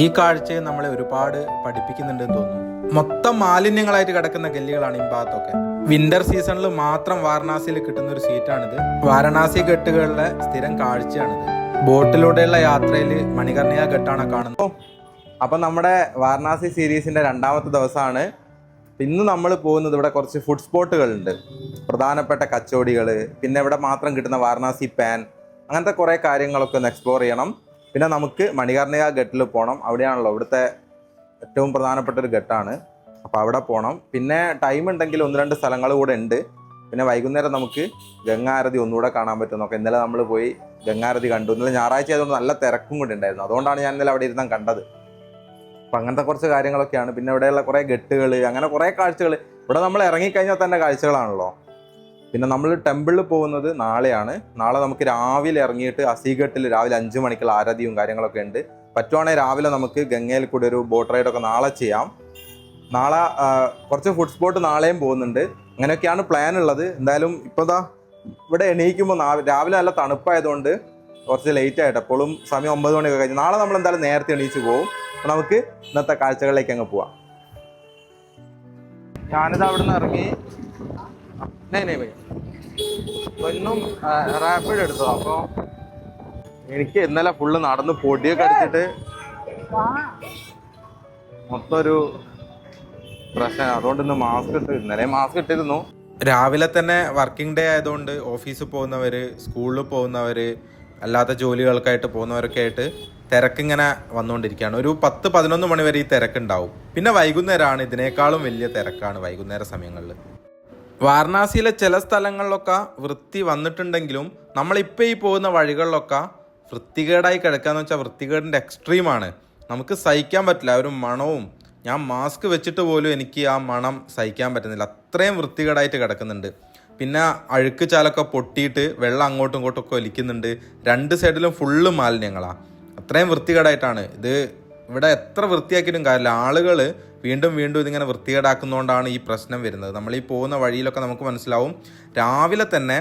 ഈ കാഴ്ചയെ നമ്മളെ ഒരുപാട് പഠിപ്പിക്കുന്നുണ്ടെന്ന് തോന്നുന്നു. മൊത്തം മാലിന്യങ്ങളായിട്ട് കിടക്കുന്ന ഗല്ലികളാണ് ഈ ഭാഗത്തൊക്കെ. വിന്റർ സീസണിൽ മാത്രം വാരണാസിയിൽ കിട്ടുന്ന ഒരു സീറ്റാണിത്. വാരണാസി ഘട്ടുകളിലെ സ്ഥിരം കാഴ്ചയാണിത്. ബോട്ടിലൂടെയുള്ള യാത്രയിൽ മണികർണിക ഘട്ടാണ് കാണുന്നത്. അപ്പം നമ്മുടെ വാരണാസി സീരീസിന്റെ രണ്ടാമത്തെ ദിവസമാണ്. ഇന്ന് നമ്മൾ പോകുന്നത് ഇവിടെ കുറച്ച് ഫുഡ് സ്പോട്ടുകളുണ്ട്, പ്രധാനപ്പെട്ട കച്ചോടികൾ, പിന്നെ ഇവിടെ മാത്രം കിട്ടുന്ന വാരണാസി പാൻ, അങ്ങനത്തെ കുറേ കാര്യങ്ങളൊക്കെ ഒന്ന് എക്സ്പ്ലോർ ചെയ്യണം. പിന്നെ നമുക്ക് മണികർണിക ഘട്ടിൽ പോകണം. അവിടെയാണല്ലോ ഇവിടുത്തെ ഏറ്റവും പ്രധാനപ്പെട്ട ഒരു ഘട്ടാണ്. അപ്പോൾ അവിടെ പോകണം. പിന്നെ ടൈം ഉണ്ടെങ്കിൽ 1-2 സ്ഥലങ്ങൾ കൂടെ ഉണ്ട്. പിന്നെ വൈകുന്നേരം നമുക്ക് ഗംഗാരതി ഒന്നുകൂടെ കാണാൻ പറ്റും. ഇന്നലെ നമ്മൾ പോയി ഗംഗാരതി കണ്ടു. ഇന്നലെ ഞായറാഴ്ച ആയതുകൊണ്ട് നല്ല തിരക്കും കൂടി ഉണ്ടായിരുന്നു. അതുകൊണ്ടാണ് ഞാൻ ഇന്നലെ അവിടെ ഇരുന്ന് കണ്ടത്. അപ്പം അങ്ങനത്തെ കുറച്ച് കാര്യങ്ങളൊക്കെയാണ്. പിന്നെ ഇവിടെയുള്ള കുറേ ഘട്ടുകൾ, അങ്ങനെ കുറേ കാഴ്ചകൾ. ഇവിടെ നമ്മൾ ഇറങ്ങിക്കഴിഞ്ഞാൽ തന്നെ കാഴ്ചകളാണല്ലോ. പിന്നെ നമ്മൾ ടെമ്പിളിൽ പോകുന്നത് നാളെയാണ്. നാളെ നമുക്ക് രാവിലെ ഇറങ്ങിയിട്ട് അസീഘട്ടിൽ രാവിലെ 5 മണിക്കുള്ള ആരതിയും കാര്യങ്ങളൊക്കെ ഉണ്ട്. പറ്റുവാണെങ്കിൽ രാവിലെ നമുക്ക് ഗംഗയിൽ കൂടി ഒരു ബോട്ട് റൈഡൊക്കെ നാളെ ചെയ്യാം. നാളെ കുറച്ച് ഫുഡ് സ്പോട്ട് നാളെയും പോകുന്നുണ്ട്. അങ്ങനെയൊക്കെയാണ് പ്ലാൻ ഉള്ളത്. എന്തായാലും ഇപ്പോൾ ഇവിടെ എണീക്കുമ്പോൾ രാവിലെ നല്ല തണുപ്പായതുകൊണ്ട് കുറച്ച് ലേറ്റ് ആയിട്ട്, എപ്പോഴും സമയം 9 മണിയൊക്കെ കഴിഞ്ഞ്. നാളെ നമ്മൾ എന്തായാലും നേരത്തെ എണീച്ച് പോകും. അപ്പോൾ നമുക്ക് ഇന്നത്തെ കാഴ്ചകളിലേക്ക് അങ്ങ് പോവാം. ഞാനിത് അവിടെ നിന്ന് ഇറങ്ങി ഒന്നും റാപ്പിഡ് എടുത്തോ. അപ്പോൾ എനിക്ക് ഇന്നലെ ഫുള്ള് നടന്ന് പൊടിയൊക്കെ അടിച്ചിട്ട് മൊത്തം ഒരു പ്രശ്നം. അതുകൊണ്ട് ഇന്ന് ഇന്നലെ മാസ്ക് ഇട്ടിരുന്നു. രാവിലെ തന്നെ വർക്കിംഗ് ഡേ ആയതുകൊണ്ട് ഓഫീസിൽ പോകുന്നവർ, സ്കൂളിൽ പോകുന്നവർ, അല്ലാത്ത ജോലികൾക്കായിട്ട് പോകുന്നവരൊക്കെ ആയിട്ട് തിരക്കിങ്ങനെ വന്നുകൊണ്ടിരിക്കുകയാണ്. ഒരു 10-11 മണി വരെ ഈ തിരക്കുണ്ടാവും. പിന്നെ വൈകുന്നേരമാണ് ഇതിനേക്കാളും വലിയ തിരക്കാണ് വൈകുന്നേര സമയങ്ങളിൽ. വാരണാസിയിലെ ചില സ്ഥലങ്ങളിലൊക്കെ വൃത്തി വന്നിട്ടുണ്ടെങ്കിലും നമ്മളിപ്പോൾ ഈ പോകുന്ന വഴികളിലൊക്കെ വൃത്തികേടായി കിടക്കാന്ന് വെച്ചാൽ വൃത്തികേടിൻ്റെ എക്സ്ട്രീമാണ്. നമുക്ക് സഹിക്കാൻ പറ്റില്ല. ഒരു മണവും, ഞാൻ മാസ്ക് വെച്ചിട്ട് പോലും എനിക്ക് ആ മണം സഹിക്കാൻ പറ്റുന്നില്ല. അത്രയും വൃത്തികേടായിട്ട് കിടക്കുന്നുണ്ട്. പിന്നെ അഴുക്ക് ചാലൊക്കെ പൊട്ടിയിട്ട് വെള്ളം അങ്ങോട്ടും ഇങ്ങോട്ടും ഒക്കെ ഒലിക്കുന്നുണ്ട്. 2 സൈഡിലും ഫുള്ള് മാലിന്യങ്ങളാണ്. അത്രയും വൃത്തികേടായിട്ടാണ് ഇത്. ഇവിടെ എത്ര വൃത്തിയാക്കിയിട്ടും കാര്യമില്ല. ആളുകൾ വീണ്ടും ഇതിങ്ങനെ വൃത്തികേടാക്കുന്നതുകൊണ്ടാണ് ഈ പ്രശ്നം വരുന്നത്. നമ്മൾ ഈ പോകുന്ന വഴിയിലൊക്കെ നമുക്ക് മനസ്സിലാവും. രാവിലെ തന്നെ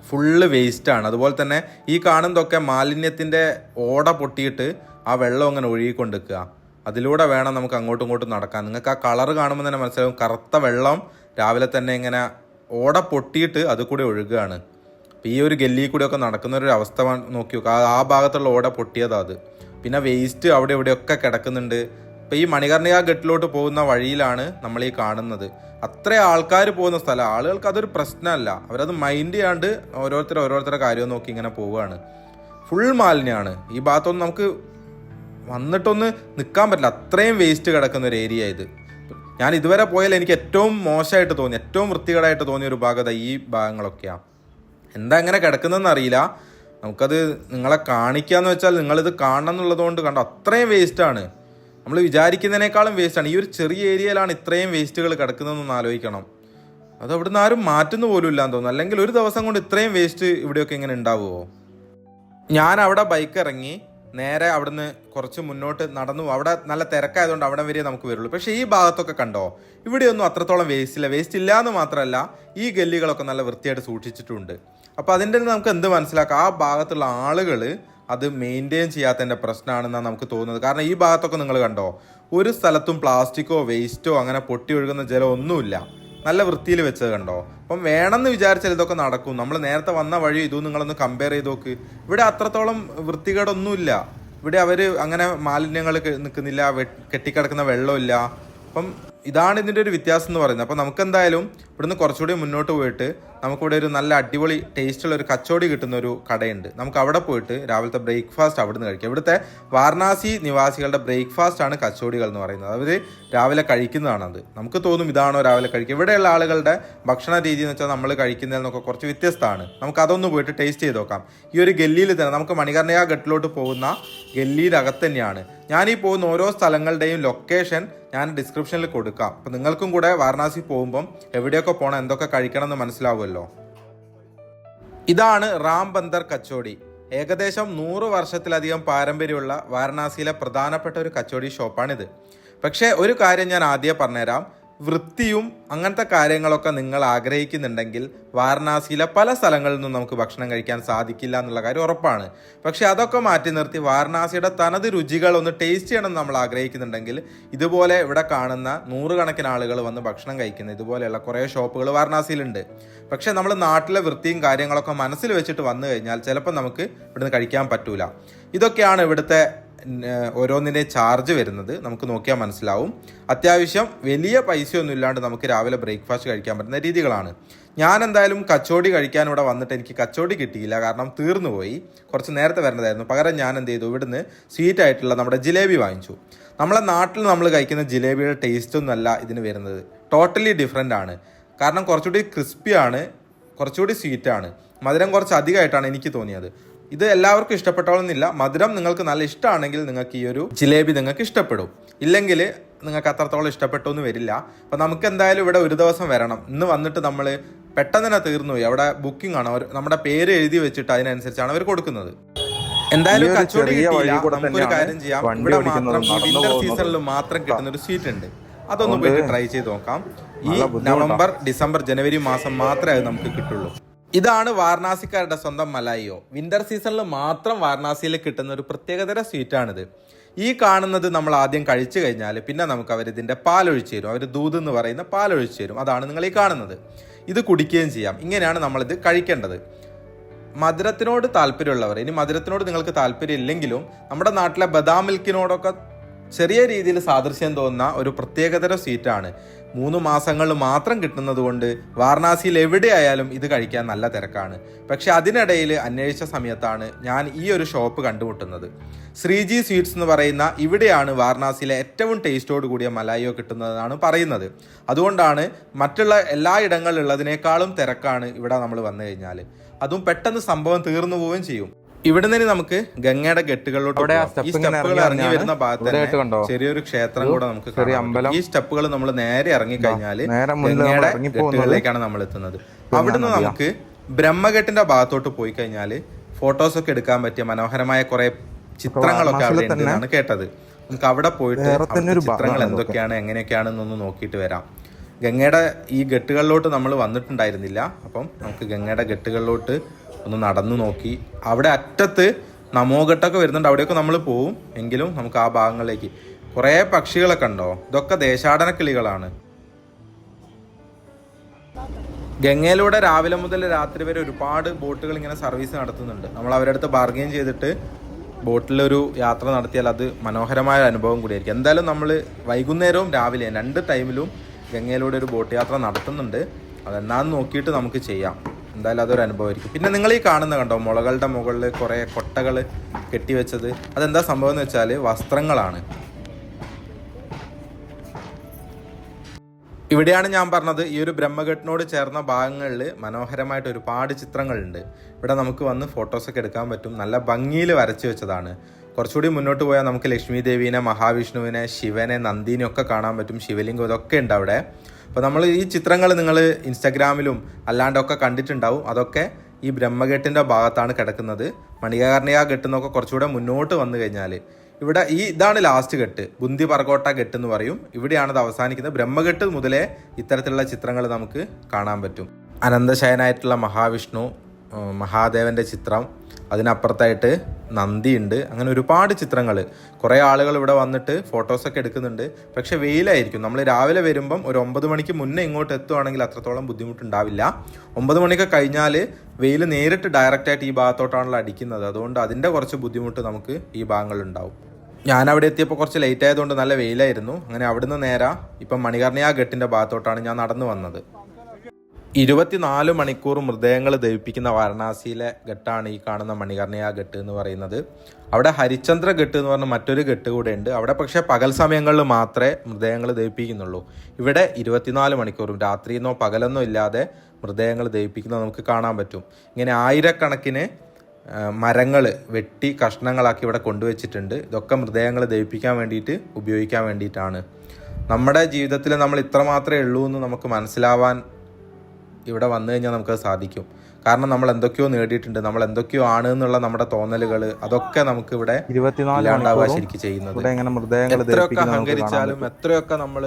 ഫുള്ള് വേസ്റ്റാണ്. അതുപോലെ തന്നെ ഈ കാണുന്നതൊക്കെ മാലിന്യത്തിൻ്റെ ഓട പൊട്ടിയിട്ട് ആ വെള്ളം അങ്ങനെ ഒഴുകിക്കൊണ്ടിരിക്കുക. അതിലൂടെ വേണം നമുക്ക് അങ്ങോട്ടും ഇങ്ങോട്ടും നടക്കാൻ. നിങ്ങൾക്ക് ആ കളറ് കാണുമ്പോൾ തന്നെ മനസ്സിലാവും. കറുത്ത വെള്ളം രാവിലെ തന്നെ ഇങ്ങനെ ഓട പൊട്ടിയിട്ട് അത് കൂടെ ഒഴുകുകയാണ്. അപ്പോൾ ഈ ഒരു ഗല്ലിയിൽ കൂടെയൊക്കെ നടക്കുന്നൊരു അവസ്ഥ നോക്കി നോക്കുക. ആ ഭാഗത്തുള്ള ഓട പൊട്ടിയതാണ് അത്. പിന്നെ വേസ്റ്റ് അവിടെ ഇവിടെയൊക്കെ കിടക്കുന്നുണ്ട്. ഇപ്പോൾ ഈ മണികർണിക ഘട്ടിലോട്ട് പോകുന്ന വഴിയിലാണ് നമ്മൾ ഈ കാണുന്നത്. അത്ര ആൾക്കാർ പോകുന്ന സ്ഥലം. ആളുകൾക്ക് അതൊരു പ്രശ്നമല്ല. അവരത് മൈൻഡ് ചെയ്യാണ്ട് ഓരോരുത്തരുടെ കാര്യം നോക്കി ഇങ്ങനെ പോവുകയാണ്. ഫുൾ മാലിന്യമാണ് ഈ ഭാഗത്തൊന്നും. നമുക്ക് വന്നിട്ടൊന്ന് നിൽക്കാൻ പറ്റില്ല. അത്രയും വേസ്റ്റ് കിടക്കുന്ന ഒരു ഏരിയ ഇത്. ഞാൻ ഇതുവരെ പോയാൽ എനിക്ക് ഏറ്റവും മോശമായിട്ട് തോന്നി, ഏറ്റവും വൃത്തികേടായിട്ട് തോന്നിയ ഒരു ഭാഗത ഈ ഭാഗങ്ങളൊക്കെയാണ്. എന്താ ഇങ്ങനെ കിടക്കുന്നതെന്ന് അറിയില്ല. നമുക്കത് നിങ്ങളെ കാണിക്കാന്ന് വെച്ചാൽ നിങ്ങളിത് കാണണം എന്നുള്ളതുകൊണ്ട് കണ്ടോ. അത്രയും വേസ്റ്റാണ്. നമ്മൾ വിചാരിക്കുന്നതിനേക്കാളും വേസ്റ്റാണ്. ഈ ഒരു ചെറിയ ഏരിയയിലാണ് ഇത്രയും വേസ്റ്റുകൾ കിടക്കുന്നതെന്നൊന്ന് ആലോചിക്കണം. അത് അവിടുന്ന് ആരും മാറ്റുന്ന പോലും ഇല്ലാന്ന് തോന്നുന്നു. അല്ലെങ്കിൽ ഒരു ദിവസം കൊണ്ട് ഇത്രയും വേസ്റ്റ് ഇവിടെയൊക്കെ ഇങ്ങനെ ഉണ്ടാവുമോ? ഞാൻ അവിടെ ബൈക്ക് ഇറങ്ങി നേരെ അവിടുന്ന് കുറച്ച് മുന്നോട്ട് നടന്നു. അവിടെ നല്ല തിരക്കായതുകൊണ്ട് അവിടെ വരെ നമുക്ക് വരുള്ളൂ. പക്ഷേ ഈ ഭാഗത്തൊക്കെ കണ്ടോ, ഇവിടെയൊന്നും അത്രത്തോളം വേസ്റ്റ് ഇല്ല എന്ന് മാത്രമല്ല ഈ ഗല്ലികളൊക്കെ നല്ല വൃത്തിയായിട്ട് സൂക്ഷിച്ചിട്ടുണ്ട്. അപ്പോൾ അതിൻ്റെ നമുക്ക് എന്ത് മനസ്സിലാക്കാം, ആ ഭാഗത്തുള്ള ആളുകൾ അത് മെയിൻറ്റെയിൻ ചെയ്യാത്തതിൻ്റെ പ്രശ്നമാണെന്നാണ് നമുക്ക് തോന്നുന്നത്. കാരണം ഈ ഭാഗത്തൊക്കെ നിങ്ങൾ കണ്ടോ, ഒരു സ്ഥലത്തും പ്ലാസ്റ്റിക്കോ വേസ്റ്റോ അങ്ങനെ പൊട്ടി ഒഴുകുന്ന ജലം ഒന്നുമില്ല. നല്ല വൃത്തിയിൽ വെച്ചത് കണ്ടോ. അപ്പം വേണമെന്ന് വിചാരിച്ചാൽ ഇതൊക്കെ നടക്കും. നമ്മൾ നേരത്തെ വന്ന വഴി ഇതും നിങ്ങളൊന്ന് കമ്പയർ ചെയ്ത് നോക്ക്. ഇവിടെ അത്രത്തോളം വൃത്തികേടൊന്നുമില്ല. ഇവിടെ അവർ അങ്ങനെ മാലിന്യങ്ങൾ നിൽക്കുന്നില്ല, കെട്ടിക്കിടക്കുന്ന വെള്ളമില്ല. അപ്പം ഇതാണ് ഇതിൻ്റെ ഒരു വ്യത്യാസം എന്ന് പറയുന്നത്. അപ്പോൾ നമുക്കെന്തായാലും ഇവിടുന്ന് കുറച്ചുകൂടി മുന്നോട്ട് പോയിട്ട് നമുക്കിവിടെ ഒരു നല്ല അടിപൊളി ടേസ്റ്റുള്ള ഒരു കച്ചോടി കിട്ടുന്ന ഒരു കടയുണ്ട്. നമുക്ക് അവിടെ പോയിട്ട് രാവിലത്തെ ബ്രേക്ക്ഫാസ്റ്റ് അവിടെ നിന്ന് കഴിക്കാം. ഇവിടുത്തെ വാരണാസി നിവാസികളുടെ ബ്രേക്ക്ഫാസ്റ്റാണ് കച്ചോടികൾ എന്ന് പറയുന്നത്. അവർ രാവിലെ കഴിക്കുന്നതാണത്. നമുക്ക് തോന്നും ഇതാണോ രാവിലെ കഴിക്കുക. ഇവിടെയുള്ള ആളുകളുടെ ഭക്ഷണ രീതി എന്ന് വെച്ചാൽ നമ്മൾ കഴിക്കുന്നതിൽ നിന്നൊക്കെ കുറച്ച് വ്യത്യസ്തമാണ്. നമുക്ക് അതൊന്ന് പോയിട്ട് ടേസ്റ്റ് ചെയ്ത് നോക്കാം. ഈ ഒരു ഗല്ലിയിൽ തന്നെ നമുക്ക് മണികർണിക ഘട്ടിലോട്ട് പോകുന്ന ഗല്ലിയിലകത്ത് തന്നെയാണ്. ഞാനീ പോകുന്ന ഓരോ സ്ഥലങ്ങളുടെയും ലൊക്കേഷൻ ഞാൻ ഡിസ്ക്രിപ്ഷനിൽ കൊടുക്കാം. അപ്പം നിങ്ങൾക്കും കൂടെ വാരണാസി പോകുമ്പം എവിടെയൊക്കെ പോകണം, എന്തൊക്കെ കഴിക്കണം എന്ന് മനസ്സിലാവുമല്ലോ. ഇതാണ് റാം ബന്ദർ കച്ചോടി. ഏകദേശം 100 വർഷത്തിലധികം പാരമ്പര്യമുള്ള വാരണാസിയിലെ പ്രധാനപ്പെട്ട ഒരു കച്ചോടി ഷോപ്പാണിത്. പക്ഷേ ഒരു കാര്യം ഞാൻ ആദ്യം പറഞ്ഞുതരാം. വൃത്തിയും അങ്ങനത്തെ കാര്യങ്ങളൊക്കെ നിങ്ങൾ ആഗ്രഹിക്കുന്നുണ്ടെങ്കിൽ വാരണാസിയിലെ പല സ്ഥലങ്ങളിൽ നിന്നും നമുക്ക് ഭക്ഷണം കഴിക്കാൻ സാധിക്കില്ല എന്നുള്ള കാര്യം ഉറപ്പാണ്. പക്ഷെ അതൊക്കെ മാറ്റി നിർത്തി വാരണാസിയുടെ തനത് രുചികൾ ഒന്ന് ടേസ്റ്റ് ചെയ്യണം എന്ന് നമ്മൾ ആഗ്രഹിക്കുന്നുണ്ടെങ്കിൽ ഇതുപോലെ ഇവിടെ കാണുന്ന നൂറുകണക്കിന് ആളുകൾ വന്ന് ഭക്ഷണം കഴിക്കുന്ന ഇതുപോലെയുള്ള കുറേ ഷോപ്പുകൾ വാരണാസിയിലുണ്ട്. പക്ഷെ നമ്മൾ നാട്ടിലെ വൃത്തിയും കാര്യങ്ങളൊക്കെ മനസ്സിൽ വെച്ചിട്ട് വന്നു കഴിഞ്ഞാൽ ചിലപ്പോൾ നമുക്ക് ഇവിടുന്ന് കഴിക്കാൻ പറ്റൂല. ഇതൊക്കെയാണ് ഇവിടുത്തെ ഓരോന്നിൻ്റെ ചാർജ് വരുന്നത്. നമുക്ക് നോക്കിയാൽ മനസ്സിലാവും. അത്യാവശ്യം വലിയ പൈസയൊന്നും ഇല്ലാണ്ട് നമുക്ക് രാവിലെ ബ്രേക്ക്ഫാസ്റ്റ് കഴിക്കാൻ പറ്റുന്ന രീതികളാണ്. ഞാൻ എന്തായാലും കച്ചോടി കഴിക്കാൻ ഇവിടെ വന്നിട്ട് എനിക്ക് കച്ചോടി കിട്ടിയില്ല, കാരണം തീർന്നു പോയി. കുറച്ച് നേരത്തെ വരേണ്ടതായിരുന്നു. പകരം ഞാൻ എന്ത് ചെയ്തു, ഇവിടുന്ന് സ്വീറ്റ് ആയിട്ടുള്ള നമ്മുടെ ജിലേബി വാങ്ങിച്ചു. നമ്മളെ നാട്ടിൽ നമ്മൾ കഴിക്കുന്ന ജിലേബിയുടെ ടേസ്റ്റൊന്നും അല്ല ഇതിന് വരുന്നത്. ടോട്ടലി ഡിഫറെൻ്റ് ആണ്. കാരണം കുറച്ചുകൂടി ക്രിസ്പിയാണ്, കുറച്ചുകൂടി സ്വീറ്റാണ്. മധുരം കുറച്ച് അധികമായിട്ടാണ് എനിക്ക് തോന്നിയത്. ഇത് എല്ലാവർക്കും ഇഷ്ടപ്പെട്ടോളന്നില്ല. മധുരം നിങ്ങൾക്ക് നല്ല ഇഷ്ടമാണെങ്കിൽ നിങ്ങൾക്ക് ഈ ഒരു ജിലേബി നിങ്ങൾക്ക് ഇഷ്ടപ്പെടും, ഇല്ലെങ്കിൽ നിങ്ങൾക്ക് അത്രത്തോളം ഇഷ്ടപ്പെട്ടു എന്ന് വരില്ല. അപ്പം നമുക്ക് എന്തായാലും ഇവിടെ ഒരു ദിവസം വരണം. ഇന്ന് വന്നിട്ട് നമ്മൾ പെട്ടെന്ന് തന്നെ തീർന്നുപോയി. അവിടെ ബുക്കിംഗ് ആണ്, നമ്മുടെ പേര് എഴുതി വെച്ചിട്ട് അതിനനുസരിച്ചാണ് അവർ കൊടുക്കുന്നത്. എന്തായാലും കച്ചവടം കിട്ടിയില്ല. നമുക്കൊരു കാര്യം ചെയ്യാം, ഇവിടെ മാത്രം ഈ വിന്റർ സീസണിൽ മാത്രം കിട്ടുന്ന ഒരു സ്വീറ്റ് ഉണ്ട്, അതൊന്ന് പോയിട്ട് ട്രൈ ചെയ്ത് നോക്കാം. ഈ നവംബർ, ഡിസംബർ, ജനുവരി മാസം മാത്രമേ അത് നമുക്ക് കിട്ടുള്ളൂ. ഇതാണ് വാരണാസിക്കാരുടെ സ്വന്തം മലായിയോ. വിന്റർ സീസണിൽ മാത്രം വാരണാസിയിൽ കിട്ടുന്ന ഒരു പ്രത്യേകതര സ്വീറ്റാണിത്. ഈ കാണുന്നത് നമ്മൾ ആദ്യം കഴിച്ചു കഴിഞ്ഞാൽ പിന്നെ നമുക്ക് അവരിതിൻ്റെ പാലൊഴിച്ച് തരും. അവർ ദൂത് എന്ന് പറയുന്ന പാലൊഴിച്ച് തരും. അതാണ് നിങ്ങൾ ഈ കാണുന്നത്. ഇത് കുടിക്കുകയും ചെയ്യാം. ഇങ്ങനെയാണ് നമ്മളിത് കഴിക്കേണ്ടത്. മധുരത്തിനോട് താല്പര്യമുള്ളവർ, ഇനി മധുരത്തിനോട് നിങ്ങൾക്ക് താല്പര്യം ഇല്ലെങ്കിലും നമ്മുടെ നാട്ടിലെ ബദാം മിൽക്കിനോടൊക്കെ ചെറിയ രീതിയിൽ സാദൃശ്യം തോന്നുന്ന ഒരു പ്രത്യേകതര സ്വീറ്റാണ്. 3 മാസങ്ങളിൽ മാത്രം കിട്ടുന്നത് കൊണ്ട് വാരണാസിയിൽ എവിടെയായാലും ഇത് കഴിക്കാൻ നല്ല തിരക്കാണ്. പക്ഷെ അതിനിടയിൽ അന്വേഷിച്ച സമയത്താണ് ഞാൻ ഈ ഒരു ഷോപ്പ് കണ്ടുമുട്ടുന്നത്. ശ്രീജി സ്വീറ്റ്സ് എന്ന് പറയുന്ന ഇവിടെയാണ് വാരണാസിയിലെ ഏറ്റവും ടേസ്റ്റോട് കൂടിയ മലായിയോ കിട്ടുന്നതെന്നാണ് പറയുന്നത്. അതുകൊണ്ടാണ് മറ്റുള്ള എല്ലാ ഇടങ്ങളിലുള്ളതിനേക്കാളും തിരക്കാണ് ഇവിടെ നമ്മൾ വന്നു കഴിഞ്ഞാൽ. അതും പെട്ടെന്ന് സംഭവം തീർന്നു പോവുകയും ചെയ്യും. ഇവിടെ നിന്ന് നമുക്ക് ഗംഗയുടെ ഗെട്ടുകളിലോട്ട് ഈ സ്റ്റെപ്പുകൾ ഇറങ്ങി വരുന്ന ഭാഗത്ത് തന്നെ ചെറിയൊരു ക്ഷേത്രം കൂടെ നമുക്ക് കാണാം. ഈ സ്റ്റെപ്പുകൾ നമ്മൾ നേരെ ഇറങ്ങിക്കഴിഞ്ഞാൽ ഗംഗയുടെ ഗെട്ടുകളിലേക്കാണ് നമ്മൾ എത്തുന്നത്. അവിടുന്ന് നമുക്ക് ബ്രഹ്മഘട്ടിന്റെ ഭാഗത്തോട്ട് പോയി കഴിഞ്ഞാൽ ഫോട്ടോസൊക്കെ എടുക്കാൻ പറ്റിയ മനോഹരമായ കുറെ ചിത്രങ്ങളൊക്കെ അവിടെ ഉണ്ടെന്നാണ് കേട്ടത്. നമുക്ക് അവിടെ പോയിട്ട് ചിത്രങ്ങൾ എന്തൊക്കെയാണ് എങ്ങനെയൊക്കെയാണെന്നൊന്ന് നോക്കിയിട്ട് വരാം. ഗംഗയുടെ ഈ ഗെട്ടുകളിലോട്ട് നമ്മൾ വന്നിട്ടുണ്ടായിരുന്നില്ല. അപ്പം നമുക്ക് ഗംഗയുടെ ഗെട്ടുകളിലോട്ട് ഒന്ന് നടന്നു നോക്കി. അവിടെ അറ്റത്ത് നമോഘട്ടൊക്കെ വരുന്നുണ്ട്, അവിടെയൊക്കെ നമ്മൾ പോവും. എങ്കിലും നമുക്ക് ആ ഭാഗങ്ങളിലേക്ക് കുറേ പക്ഷികളൊക്കെ ഉണ്ടോ. ഇതൊക്കെ ദേശാടന കിളികളാണ്. ഗംഗയിലൂടെ രാവിലെ മുതൽ രാത്രി വരെ ഒരുപാട് ബോട്ടുകൾ ഇങ്ങനെ സർവീസ് നടത്തുന്നുണ്ട്. നമ്മൾ അവരുടെ അടുത്ത് ബാർഗെയിൻ ചെയ്തിട്ട് ബോട്ടിലൊരു യാത്ര നടത്തിയാൽ അത് മനോഹരമായ അനുഭവം കൂടിയായിരിക്കും. എന്തായാലും നമ്മൾ വൈകുന്നേരവും രാവിലെയും 2 ടൈമിലും ഗംഗയിലൂടെ ഒരു ബോട്ട് യാത്ര നടത്തുന്നുണ്ട്. അതെന്നാന്ന് നോക്കിയിട്ട് നമുക്ക് ചെയ്യാം. എന്തായാലും അതൊരു അനുഭവമായിരിക്കും. പിന്നെ നിങ്ങൾ ഈ കാണുന്ന കണ്ടോ, മുളകളുടെ മുകളിൽ കുറേ കൊട്ടകൾ കെട്ടിവെച്ചത്. അതെന്താ സംഭവം എന്ന് വെച്ചാൽ വസ്ത്രങ്ങളാണ്. ഇവിടെയാണ് ഞാൻ പറഞ്ഞത്, ഈ ഒരു ബ്രഹ്മഘട്ടിനോട് ചേർന്ന ഭാഗങ്ങളിൽ മനോഹരമായിട്ട് ഒരുപാട് ചിത്രങ്ങളുണ്ട്. ഇവിടെ നമുക്ക് വന്ന് ഫോട്ടോസൊക്കെ എടുക്കാൻ പറ്റും. നല്ല ഭംഗിയിൽ വരച്ചു വെച്ചതാണ്. കുറച്ചുകൂടി മുന്നോട്ട് പോയാൽ നമുക്ക് ലക്ഷ്മി ദേവീനെ, മഹാവിഷ്ണുവിനെ, ശിവനെ, നന്ദിനെ ഒക്കെ കാണാൻ പറ്റും. ശിവലിംഗം ഇതൊക്കെ ഉണ്ട് അവിടെ. അപ്പോൾ നമ്മൾ ഈ ചിത്രങ്ങൾ നിങ്ങൾ ഇൻസ്റ്റാഗ്രാമിലും അല്ലാണ്ടൊക്കെ കണ്ടിട്ടുണ്ടാവും. അതൊക്കെ ഈ ബ്രഹ്മഘട്ടിൻ്റെ ഭാഗത്താണ് കിടക്കുന്നത്. മണികർണിക ഘട്ട് എന്നൊക്കെ കുറച്ചുകൂടെ മുന്നോട്ട് വന്നു കഴിഞ്ഞാൽ ഇവിടെ ഇതാണ് ലാസ്റ്റ് ഘട്ട്, ബുന്ദി പറകോട്ട ഘട്ട് എന്ന് പറയും. ഇവിടെയാണ് ഇത് അവസാനിക്കുന്നത്. ബ്രഹ്മഘട്ട് മുതലേ ഇത്തരത്തിലുള്ള ചിത്രങ്ങൾ നമുക്ക് കാണാൻ പറ്റും. അനന്തശയനായിട്ടുള്ള മഹാവിഷ്ണു, മഹാദേവൻ്റെ ചിത്രം, അതിനപ്പുറത്തായിട്ട് നന്ദിയുണ്ട്. അങ്ങനെ ഒരുപാട് ചിത്രങ്ങൾ. കുറേ ആളുകൾ ഇവിടെ വന്നിട്ട് ഫോട്ടോസൊക്കെ എടുക്കുന്നുണ്ട്. പക്ഷെ വെയിലായിരിക്കും. നമ്മൾ രാവിലെ വരുമ്പം ഒരു 9 മണിക്ക് മുന്നേ ഇങ്ങോട്ട് എത്തുവാണെങ്കിൽ അത്രത്തോളം ബുദ്ധിമുട്ടുണ്ടാവില്ല. 9 മണിയൊക്കെ കഴിഞ്ഞാൽ വെയിൽ നേരിട്ട് ഡയറക്റ്റായിട്ട് ഈ ഭാഗത്തോട്ടാണല്ലോ അടിക്കുന്നത്. അതുകൊണ്ട് അതിൻ്റെ കുറച്ച് ബുദ്ധിമുട്ട് നമുക്ക് ഈ ഭാഗങ്ങളുണ്ടാവും. ഞാൻ അവിടെ എത്തിയപ്പോൾ കുറച്ച് ലേറ്റ് ആയതുകൊണ്ട് നല്ല വെയിലായിരുന്നു. അങ്ങനെ അവിടുന്ന് നേരെ ഇപ്പം മണികർണിക ഘട്ടിൻ്റെ ഭാഗത്തോട്ടാണ് ഞാൻ നടന്നു വന്നത്. 24 മണിക്കൂർ മൃതദേഹങ്ങൾ ദഹിപ്പിക്കുന്ന വാരണാസിയിലെ ഘട്ടാണ് ഈ കാണുന്ന മണികർണിക ഘട്ട് എന്ന് പറയുന്നത്. അവിടെ ഹരിചന്ദ്ര ഘട്ട് എന്ന് പറഞ്ഞ മറ്റൊരു ഘട്ട് കൂടെ ഉണ്ട്. അവിടെ പക്ഷേ പകൽ സമയങ്ങളിൽ മാത്രമേ മൃതദേഹങ്ങൾ ദഹിപ്പിക്കുന്നുള്ളൂ. ഇവിടെ 24 മണിക്കൂറും രാത്രിയെന്നോ പകലെന്നോ ഇല്ലാതെ മൃതദേഹങ്ങൾ ദഹിപ്പിക്കുന്നത് നമുക്ക് കാണാൻ പറ്റും. ഇങ്ങനെ ആയിരക്കണക്കിന് മരങ്ങൾ വെട്ടി കഷ്ണങ്ങളാക്കി ഇവിടെ കൊണ്ടുവച്ചിട്ടുണ്ട്. ഇതൊക്കെ മൃതദേഹങ്ങൾ ദഹിപ്പിക്കാൻ വേണ്ടിയിട്ട് ഉപയോഗിക്കാൻ വേണ്ടിയിട്ടാണ്. നമ്മുടെ ജീവിതത്തിൽ നമ്മൾ ഇത്ര മാത്രമേ ഉള്ളൂ എന്ന് നമുക്ക് മനസ്സിലാവാൻ ഇവിടെ വന്നു കഴിഞ്ഞാൽ നമുക്കത് സാധിക്കും. കാരണം നമ്മൾ എന്തൊക്കെയോ നേടിയിട്ടുണ്ട്, നമ്മൾ എന്തൊക്കെയോ ആണ് എന്നുള്ള നമ്മുടെ തോന്നലുകൾ, അതൊക്കെ നമുക്ക് ഇവിടെ ഇല്ലാണ്ടാവുക ശരിക്കും ചെയ്യുന്നത്. എത്രയൊക്കെ അഹങ്കരിച്ചാലും എത്രയൊക്കെ നമ്മൾ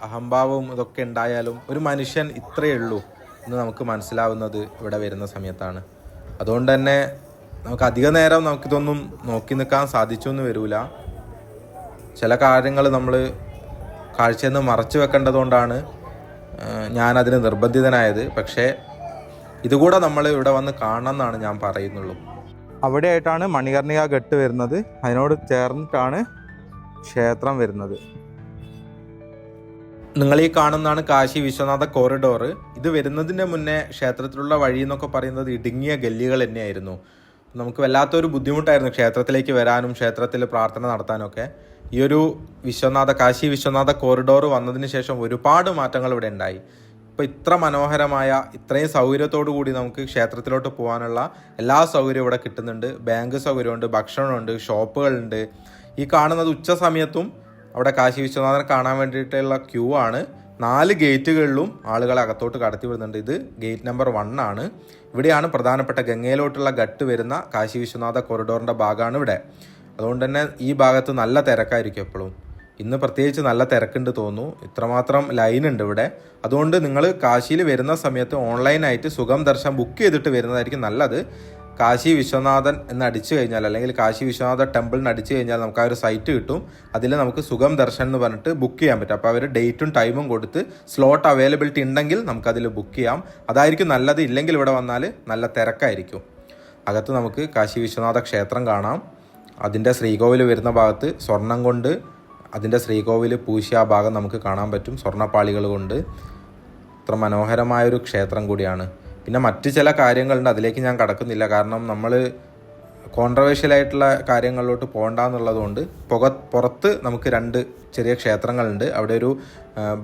അഹംഭാവവും ഇതൊക്കെ ഉണ്ടായാലും ഒരു മനുഷ്യൻ ഇത്രയേ ഉള്ളൂ എന്ന് നമുക്ക് മനസ്സിലാവുന്നത് ഇവിടെ വരുന്ന സമയത്താണ്. അതുകൊണ്ട് തന്നെ നമുക്ക് അധിക നേരം നമുക്കിതൊന്നും നോക്കി നിൽക്കാൻ സാധിച്ചൊന്നും വരില്ല. ചില കാര്യങ്ങൾ നമ്മൾ കാഴ്ചയിൽ നിന്ന് മറച്ചു വെക്കേണ്ടതുകൊണ്ടാണ് ഞാനതിന് നിർബന്ധിതനായത്. പക്ഷേ ഇതുകൂടെ നമ്മൾ ഇവിടെ വന്ന് കാണണം എന്നാണ് ഞാൻ പറയുന്നുള്ളൂ. അവിടെയായിട്ടാണ് മണികർണിക ഘട്ട് വരുന്നത്. അതിനോട് ചേർന്നിട്ടാണ് ക്ഷേത്രം വരുന്നത്. നിങ്ങൾ ഈ കാണുന്നതാണ് കാശി വിശ്വനാഥ കോറിഡോർ. ഇത് വരുന്നതിൻ്റെ മുന്നേ ക്ഷേത്രത്തിലുള്ള വഴി എന്നൊക്കെ പറയുന്നത് ഇടുങ്ങിയ ഗല്ലികൾ തന്നെയായിരുന്നു. നമുക്ക് വല്ലാത്തൊരു ബുദ്ധിമുട്ടായിരുന്നു ക്ഷേത്രത്തിലേക്ക് വരാനും ക്ഷേത്രത്തിൽ പ്രാർത്ഥന നടത്താനൊക്കെ. ഈ ഒരു കാശി വിശ്വനാഥ കോറിഡോർ വന്നതിന് ശേഷം ഒരുപാട് മാറ്റങ്ങൾ ഇവിടെ ഉണ്ടായി. ഇപ്പോൾ ഇത്ര മനോഹരമായ ഇത്രയും സൗകര്യത്തോടു കൂടി നമുക്ക് ക്ഷേത്രത്തിലോട്ട് പോകാനുള്ള എല്ലാ സൗകര്യവും ഇവിടെ കിട്ടുന്നുണ്ട്. ബാങ്ക് സൗകര്യമുണ്ട്, ഭക്ഷണമുണ്ട്, ഷോപ്പുകളുണ്ട്. ഈ കാണുന്നത് ഉച്ച സമയത്തും അവിടെ കാശി വിശ്വനാഥനെ കാണാൻ വേണ്ടിയിട്ടുള്ള ക്യൂ ആണ്. 4 ഗേറ്റുകളിലും ആളുകളെ അകത്തോട്ട് കടത്തി വിടുന്നുണ്ട്. ഇത് ഗേറ്റ് നമ്പർ 1 ആണ്. ഇവിടെയാണ് പ്രധാനപ്പെട്ട ഗംഗയിലോട്ടുള്ള ഘട്ട് വരുന്ന കാശി വിശ്വനാഥ കോറിഡോറിൻ്റെ ഭാഗമാണ് ഇവിടെ. അതുകൊണ്ട് തന്നെ ഈ ഭാഗത്ത് നല്ല തിരക്കായിരിക്കും എപ്പോഴും. ഇന്ന് പ്രത്യേകിച്ച് നല്ല തിരക്കുണ്ട് തോന്നുന്നു. ഇത്രമാത്രം ലൈൻ ഉണ്ട് ഇവിടെ. അതുകൊണ്ട് നിങ്ങൾ കാശിയിൽ വരുന്ന സമയത്ത് ഓൺലൈനായിട്ട് സുഖം ദർശൻ ബുക്ക് ചെയ്തിട്ട് വരുന്നതായിരിക്കും നല്ലത്. കാശി വിശ്വനാഥൻ എന്ന് അടിച്ചു കഴിഞ്ഞാൽ, അല്ലെങ്കിൽ കാശി വിശ്വനാഥ ടെമ്പിളിന് അടിച്ചു കഴിഞ്ഞാൽ നമുക്ക് ആ ഒരു സൈറ്റ് കിട്ടും. അതിൽ നമുക്ക് സുഖം ദർശൻ എന്ന് പറഞ്ഞിട്ട് ബുക്ക് ചെയ്യാൻ പറ്റും. അപ്പോൾ അവർ ഡേറ്റും ടൈമും കൊടുത്ത് സ്ലോട്ട് അവൈലബിലിറ്റി ഉണ്ടെങ്കിൽ നമുക്കതിൽ ബുക്ക് ചെയ്യാം. അതായിരിക്കും നല്ലത്. ഇല്ലെങ്കിൽ ഇവിടെ വന്നാൽ നല്ല തിരക്കായിരിക്കും. അകത്ത് നമുക്ക് കാശി വിശ്വനാഥ ക്ഷേത്രം കാണാം. അതിൻ്റെ ശ്രീകോവിൽ വരുന്ന ഭാഗത്ത് സ്വർണം കൊണ്ട് അതിൻ്റെ ശ്രീകോവിൽ പൂശിയ ആ ഭാഗം നമുക്ക് കാണാൻ പറ്റും. സ്വർണ്ണപ്പാളികൾ കൊണ്ട് ഇത്ര മനോഹരമായൊരു ക്ഷേത്രം കൂടിയാണ്. പിന്നെ മറ്റ് ചില കാര്യങ്ങളുണ്ട്, അതിലേക്ക് ഞാൻ കടക്കുന്നില്ല. കാരണം നമ്മൾ കോൺട്രവേഴ്ഷ്യലായിട്ടുള്ള കാര്യങ്ങളിലോട്ട് പോകണ്ടെന്നുള്ളതുകൊണ്ട് പുറത്ത് നമുക്ക് 2 ചെറിയ ക്ഷേത്രങ്ങളുണ്ട്. അവിടെ ഒരു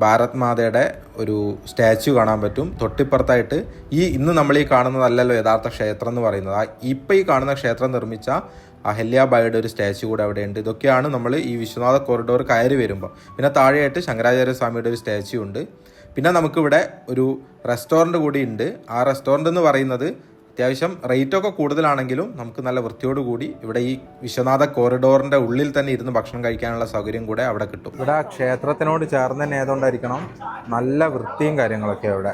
ഭാരത് മാതയുടെ ഒരു സ്റ്റാച്യു കാണാൻ പറ്റും. തൊട്ടിപ്പുറത്തായിട്ട് ഇന്ന് നമ്മൾ ഈ കാണുന്നതല്ലല്ലോ യഥാർത്ഥ ക്ഷേത്രം എന്ന് പറയുന്നത്. ഇപ്പം ഈ കാണുന്ന ക്ഷേത്രം നിർമ്മിച്ച അഹല്യാബായിയുടെ ഒരു സ്റ്റാച്യു കൂടെ അവിടെയുണ്ട്. ഇതൊക്കെയാണ് നമ്മൾ ഈ വിശ്വനാഥ കോറിഡോർ കയറി വരുമ്പോൾ. പിന്നെ താഴെയായിട്ട് ശങ്കരാചാര്യ സ്വാമിയുടെ ഒരു സ്റ്റാച്യു ഉണ്ട്. പിന്നെ നമുക്കിവിടെ ഒരു റെസ്റ്റോറൻറ്റ് കൂടി ഉണ്ട്. ആ റെസ്റ്റോറൻറ്റ് എന്ന് പറയുന്നത് അത്യാവശ്യം റേറ്റൊക്കെ കൂടുതലാണെങ്കിലും നമുക്ക് നല്ല വൃത്തിയോടുകൂടി ഇവിടെ ഈ വിശ്വനാഥ കോറിഡോറിൻ്റെ ഉള്ളിൽ തന്നെ ഇരുന്ന് ഭക്ഷണം കഴിക്കാനുള്ള സൗകര്യം കൂടെ അവിടെ കിട്ടും. ഇവിടെ ക്ഷേത്രത്തിനോട് ചേർന്ന് തന്നെ ആയതുകൊണ്ടായിരിക്കണം നല്ല വൃത്തിയും കാര്യങ്ങളൊക്കെ അവിടെ.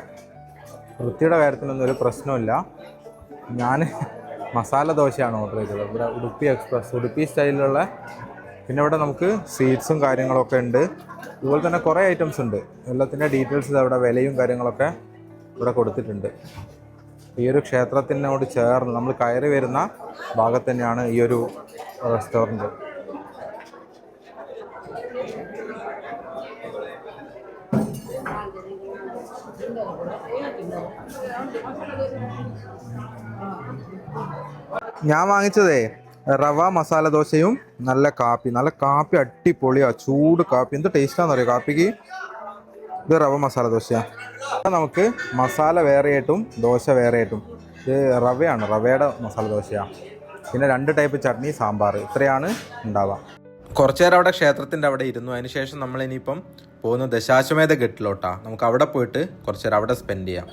വൃത്തിയുടെ കാര്യത്തിലൊന്നും ഒരു പ്രശ്നമില്ല. ഞാൻ മസാല ദോശയാണ് ഓർഡർ ചെയ്തത്. ഇവിടെ ഉടുപ്പി എക്സ്പ്രസ്, ഉടുപ്പി സ്റ്റൈലിലുള്ള. പിന്നെ ഇവിടെ നമുക്ക് സ്വീറ്റ്സും കാര്യങ്ങളൊക്കെ ഉണ്ട്. അതുപോലെ തന്നെ കുറേ ഐറ്റംസ് ഉണ്ട്. എല്ലാത്തിൻ്റെ ഡീറ്റെയിൽസ് അവിടെ വിലയും കാര്യങ്ങളൊക്കെ ഇവിടെ കൊടുത്തിട്ടുണ്ട്. ഈ ഒരു ക്ഷേത്രത്തിനോട് ചേർന്ന് നമ്മൾ കയറി വരുന്ന ഭാഗത്ത് തന്നെയാണ് ഈ ഒരു റെസ്റ്റോറൻറ്റ്. ഞാൻ വാങ്ങിച്ചതേ റവ മസാല ദോശയും നല്ല കാപ്പി അടിപൊളിയാ. ചൂട് കാപ്പി എന്ത് ടേസ്റ്റാണെന്നറിയോ കാപ്പിക്ക്. ഇത് റവ മസാല ദോശയാണ്. നമുക്ക് മസാല വേറെയായിട്ടും ദോശ വേറെയായിട്ടും. ഇത് റവയാണ്, റവയുടെ മസാല ദോശയാണ്. പിന്നെ 2 ടൈപ്പ് ചട്നി, സാമ്പാർ, ഇത്രയാണ് ഉണ്ടാവുക. കുറച്ചു നേരം അവിടെ ക്ഷേത്രത്തിൻ്റെ അവിടെ ഇരുന്നു. അതിനുശേഷം നമ്മൾ ഇനിയിപ്പം പോകുന്ന ദശാശ്വമേധ ഘട്ടിലോട്ടാണ്. നമുക്ക് അവിടെ പോയിട്ട് കുറച്ചു നേരം അവിടെ സ്പെൻഡ് ചെയ്യാം.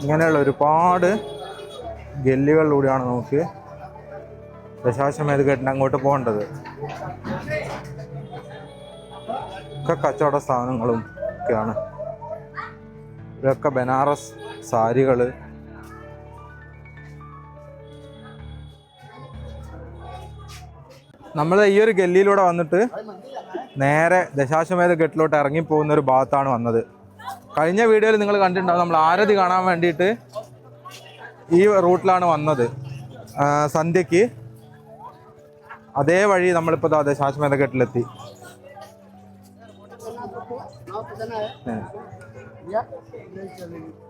ഇങ്ങനെയുള്ള ഒരുപാട് ഗല്ലികളിലൂടെയാണ് നമുക്ക് ദശാശ്വമേധ ഘട്ടിന് അങ്ങോട്ട് പോകേണ്ടത്. ഒക്കെ കച്ചവട സ്ഥാനങ്ങളും ഒക്കെയാണ്. ഇതൊക്കെ ബനാറസ് സാരികൾ. നമ്മൾ ഈ ഒരു ഗല്ലിയിലൂടെ വന്നിട്ട് നേരെ ദശാശ്വമേധ ഘട്ടിലോട്ട് ഇറങ്ങിപ്പോകുന്ന ഒരു ഭാഗത്താണ് വന്നത്. കഴിഞ്ഞ വീഡിയോയിൽ നിങ്ങൾ കണ്ടിട്ടുണ്ടാവും, നമ്മൾ ആരതി കാണാൻ വേണ്ടിയിട്ട് ഈ റൂട്ടിലാണ് വന്നത് സന്ധ്യയ്ക്ക്. അതേ വഴി നമ്മളിപ്പോൾ ദശാശ്വമേധ ഘട്ടിലെത്തി.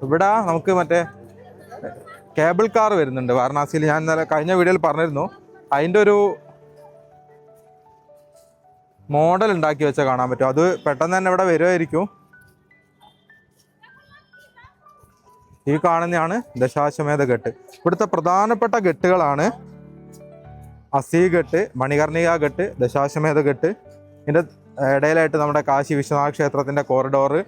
ഇവിടെ നമുക്ക് മറ്റേ കേബിൾ കാർ വരുന്നുണ്ട് വാരണാസിയിൽ. ഞാൻ ഇന്നലെ കഴിഞ്ഞ വീഡിയോയിൽ പറഞ്ഞിരുന്നു. അതിൻ്റെ ഒരു മോഡൽ ഉണ്ടാക്കി വെച്ചാൽ കാണാൻ പറ്റും. അത് പെട്ടെന്ന് തന്നെ ഇവിടെ വരുമായിരിക്കും. ഈ കാണുന്നതാണ് ദശാശ്വമേധ ഘട്ട്. ഇവിടുത്തെ പ്രധാനപ്പെട്ട ഘട്ടുകളാണ്. അസി ഘട്ട്, മണികർണിക ഘട്ട്, ദശാശ്വമേധ ഘട്ട്. ഇതിൻ്റെ ഇടയിലായിട്ട് നമ്മുടെ കാശി വിശ്വനാഥ ക്ഷേത്രത്തിൻ്റെ കോറിഡോറ്.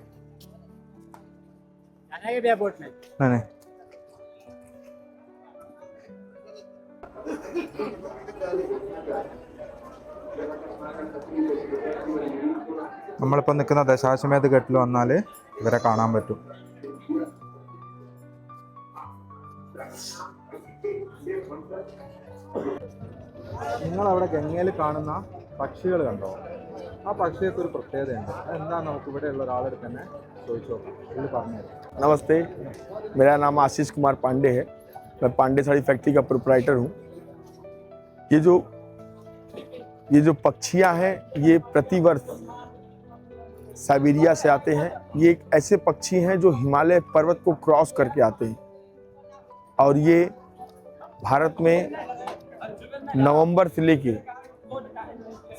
നമ്മളിപ്പോൾ നിൽക്കുന്ന ദശാശ്വമേധ ഘട്ടിൽ വന്നാൽ ഇവരെ കാണാൻ പറ്റും. നിങ്ങളവിടെ ഗംഗയിൽ കാണുന്ന പക്ഷികൾ കണ്ടോ? ആ പക്ഷിയൊക്കെ ഒരു പ്രത്യേകതയുണ്ട്. അതെന്താ നമുക്ക് ഇവിടെ ഉള്ള ഒരാളെടുത്ത് തന്നെ ചോദിച്ചു നോക്കാം. ഇത് പറഞ്ഞുതരാം. नमस्ते, मेरा नाम आशीष कुमार पांडे है। मैं पांडे साड़ी फैक्ट्री का प्रोप्राइटर हूँ। ये जो पक्षियाँ हैं ये प्रतिवर्ष साइबेरिया से आते हैं। ये एक ऐसे पक्षी हैं जो हिमालय पर्वत को क्रॉस करके आते हैं और ये भारत में नवंबर से लेके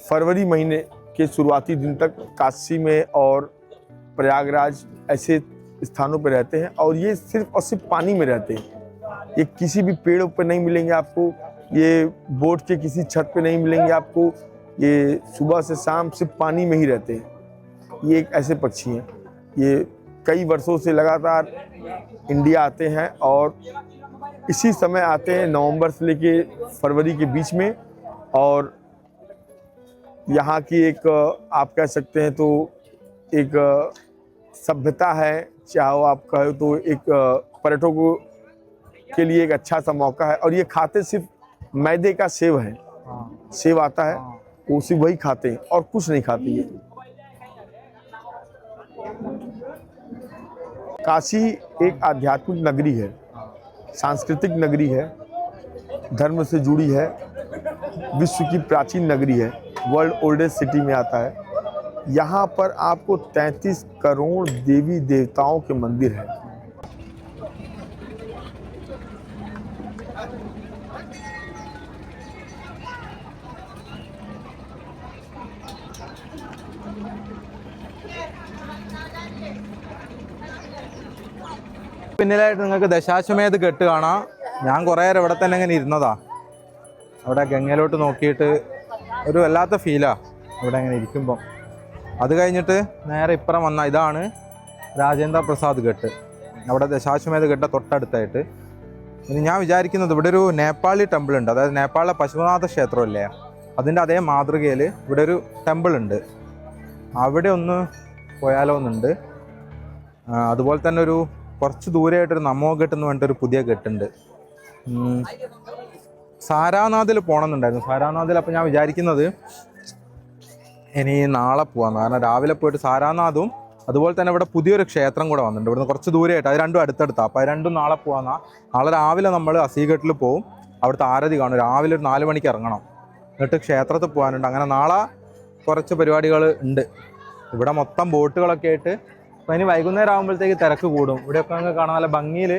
फरवरी महीने के शुरुआती दिन तक काशी में और प्रयागराज ऐसे स्थानों पर रहते हैं और ये सिर्फ और सिर्फ पानी में रहते हैं। ये किसी भी पेड़ों पर नहीं मिलेंगे आपको, ये बोट के किसी छत पे नहीं मिलेंगे आपको। ये सुबह से शाम सिर्फ पानी में ही रहते हैं। ये एक ऐसे पक्षी हैं। ये कई वर्षों से लगातार इंडिया आते हैं और इसी समय आते हैं नवंबर से लेके फरवरी के बीच में। और यहाँ की एक आप कह सकते हैं तो एक सभ्यता है, चाहे आप कहो तो एक पर्यटकों के लिए एक अच्छा सा मौका है। और ये खाते सिर्फ मैदे का सेव है। सेव आता है वो सिर्फ वही खाते हैं और कुछ नहीं खाते। ये काशी एक आध्यात्मिक नगरी है, सांस्कृतिक नगरी है, धर्म से जुड़ी है, विश्व की प्राचीन नगरी है, वर्ल्ड ओल्डेस्ट सिटी में आता है। यहाँ पर आपको 33 करोड़ देवी देवताओं के मंदिर हैं। പിന്നിലായിട്ട് നിങ്ങൾക്ക് ദശാശ്വമേധ ഘട്ട് കാണാം. ഞാൻ കുറേ നേരം ഇവിടെ തന്നെ ഇങ്ങനെ ഇരുന്നതാ. അവിടെ ഗംഗയിലോട്ട് നോക്കിയിട്ട് ഒരു വല്ലാത്ത ഫീലാണ് ഇവിടെ ഇങ്ങനെ ഇരിക്കുമ്പം. അത് കഴിഞ്ഞിട്ട് നേരെ ഇപ്പുറം വന്ന ഇതാണ് രാജേന്ദ്ര പ്രസാദ് ഘട്ട്. അവിടെ ദശാശ്വമേധ ഘട്ട തൊട്ടടുത്തായിട്ട്. ഇനി ഞാൻ വിചാരിക്കുന്നത് ഇവിടെ ഒരു നേപ്പാളി ടെമ്പിൾ ഉണ്ട്. അതായത് നേപ്പാളിലെ പശുപനാഥ ക്ഷേത്രമില്ലേ, അതിൻ്റെ അതേ മാതൃകയിൽ ഇവിടെ ഒരു ടെമ്പിൾ ഉണ്ട്. അവിടെ ഒന്ന് പോയാലോ എന്നുണ്ട്. അതുപോലെ തന്നെ ഒരു കുറച്ച് ദൂരെയായിട്ടൊരു നമോ ഘട്ട് എന്ന് പറഞ്ഞിട്ടൊരു പുതിയ ഘട്ടുണ്ട്. സാരാനാഥിൽ പോകണമെന്നുണ്ടായിരുന്നു. സാരാനാഥിൽ അപ്പോൾ ഞാൻ വിചാരിക്കുന്നത് ഇനി നാളെ പോകാമെന്ന്. കാരണം രാവിലെ പോയിട്ട് സാരാനാഥും അതുപോലെ തന്നെ ഇവിടെ പുതിയൊരു ക്ഷേത്രം കൂടെ വന്നിട്ടുണ്ട്. ഇവിടുന്ന് കുറച്ച് ദൂരെയായിട്ട്. അത് രണ്ടും അടുത്തടുത്താണ്. അപ്പോൾ അത് രണ്ടും നാളെ പോകാമെന്നാ. നാളെ രാവിലെ നമ്മൾ അസീഘട്ടിൽ പോവും. അവിടുത്തെ ആരതി കാണും. രാവിലെ ഒരു 4 മണിക്ക് ഇറങ്ങണം. എന്നിട്ട് ക്ഷേത്രത്തിൽ പോകാനുണ്ട്. അങ്ങനെ നാളെ കുറച്ച് പരിപാടികൾ ഉണ്ട്. ഇവിടെ മൊത്തം ബോട്ടുകളൊക്കെ ആയിട്ട്. അപ്പോൾ ഇനി വൈകുന്നേരം ആകുമ്പോഴത്തേക്ക് തിരക്ക് കൂടും. ഇവിടെയൊക്കെ നിങ്ങൾക്ക് കാണാൻ നല്ല ഭംഗിയിൽ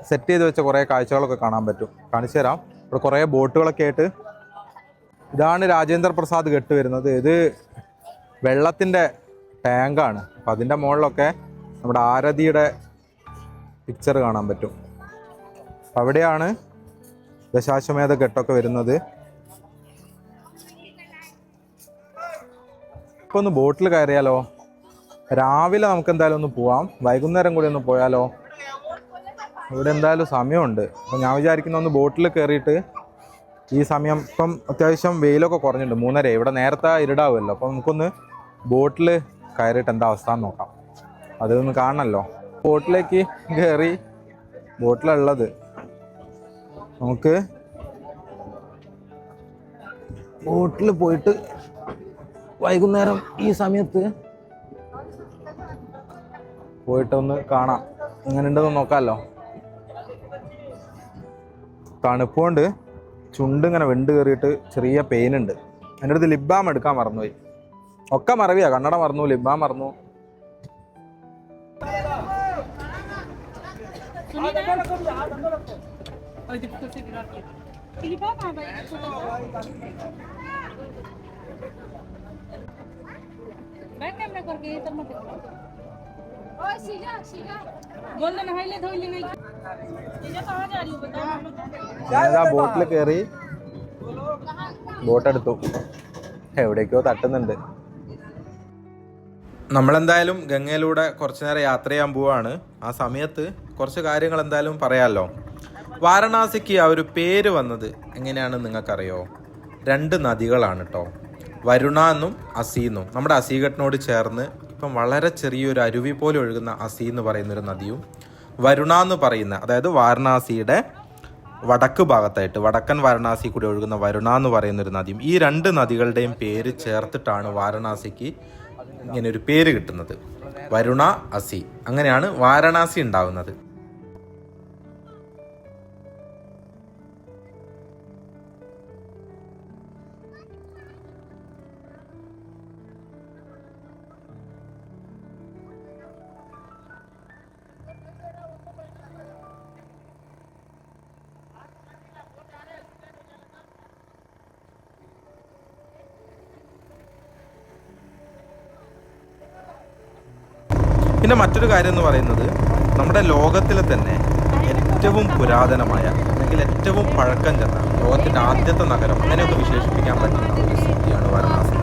സെറ്റ് ചെയ്ത് വെച്ച കുറേ കാഴ്ചകളൊക്കെ കാണാൻ പറ്റും. കാണിച്ചു തരാം. ഇവിടെ കുറേ ബോട്ടുകളൊക്കെ ആയിട്ട്. ഇതാണ് രാജേന്ദ്ര പ്രസാദ് ഘട്ട് വരുന്നത്. ഇത് വെള്ളത്തിൻ്റെ ടാങ്കാണ്. അപ്പം അതിൻ്റെ മുകളിലൊക്കെ നമ്മുടെ ആരതിയുടെ പിക്ചർ കാണാൻ പറ്റും. അപ്പം അവിടെയാണ് ദശാശ്വമേധ ഘട്ടൊക്കെ വരുന്നത്. ഇപ്പോൾ ഒന്ന് ബോട്ടിൽ കയറിയാലോ? രാവിലെ നമുക്ക് എന്തായാലും ഒന്ന് പോവാം. വൈകുന്നേരം കൂടി ഒന്ന് പോയാലോ? ഇവിടെ എന്തായാലും സമയമുണ്ട്. അപ്പോൾ ഞാൻ വിചാരിക്കുന്ന ഒന്ന് ബോട്ടിൽ കയറിയിട്ട് ഈ സമയം ഇപ്പം അത്യാവശ്യം വെയിലൊക്കെ കുറഞ്ഞിട്ടുണ്ട്. 3:30. ഇവിടെ നേരത്തെ ഇരുടാവുമല്ലോ. അപ്പം നമുക്കൊന്ന് ബോട്ടിൽ കയറിയിട്ട് എന്താ അവസ്ഥ എന്ന് നോക്കാം. അതൊന്ന് കാണണമല്ലോ. ബോട്ടിലേക്ക് കയറി ബോട്ടിലുള്ളത് നമുക്ക് ബോട്ടിൽ പോയിട്ട് വൈകുന്നേരം ഈ സമയത്ത് പോയിട്ടൊന്ന് കാണാം. എങ്ങനെ ഉണ്ടെന്ന് നോക്കാമല്ലോ. തണുപ്പുകൊണ്ട് ചുണ്ടിങ്ങനെ വെണ്ട് കയറിയിട്ട് ചെറിയ പെയിൻ ഉണ്ട്. എൻ്റെ അടുത്ത് ലിപ് ബാം എടുക്കാൻ മറന്നുപോയി. ഒക്കെ മറവിയാ. കണ്ണട മറന്നു, ലിപ് ബാം മറന്നു. ഞാനിതാ ബോട്ടിൽ കയറി ബോട്ടെടുത്തു, എവിടേക്കോ തട്ടുന്നുണ്ട്. നമ്മളെന്തായാലും ഗംഗയിലൂടെ കുറച്ചു നേരം യാത്ര ചെയ്യാൻ പോവാണ്. ആ സമയത്ത് കുറച്ച് കാര്യങ്ങൾ എന്തായാലും പറയാമല്ലോ. വാരണാസിക്ക് ആ ഒരു പേര് വന്നത് എങ്ങനെയാണെന്ന് നിങ്ങൾക്കറിയോ? 2 നദികളാണ് കേട്ടോ, വരുണ എന്നും അസി എന്നും. നമ്മുടെ അസീഘട്ടിനോട് ചേർന്ന് ഇപ്പം വളരെ ചെറിയൊരു അരുവി പോലെ ഒഴുകുന്ന അസി എന്ന് പറയുന്നൊരു നദിയും, വരുണ എന്ന് പറയുന്ന, അതായത് വാരണാസിയുടെ വടക്ക് ഭാഗത്തായിട്ട് വടക്കൻ വാരണാസി കൂടി ഒഴുകുന്ന വരുണ എന്ന് പറയുന്നൊരു നദിയും, ഈ 2 നദികളുടെയും പേര് ചേർത്തിട്ടാണ് വാരണാസിക്ക് ഇങ്ങനെ ഒരു പേര് കിട്ടുന്നത്. വരുണ അസി, അങ്ങനെയാണ് വാരണാസി ഉണ്ടാവുന്നത്. പിന്നെ മറ്റൊരു കാര്യം എന്ന് പറയുന്നത്, നമ്മുടെ ലോകത്തിലെ തന്നെ ഏറ്റവും പുരാതനമായ അല്ലെങ്കിൽ ഏറ്റവും പഴക്കം ചെന്ന, ലോകത്തിൻ്റെ ആദ്യത്തെ നഗരം അങ്ങനെയൊക്കെ വിശേഷിപ്പിക്കാൻ പറ്റുന്ന ഒരു സിറ്റിയാണ് വാരണാസി.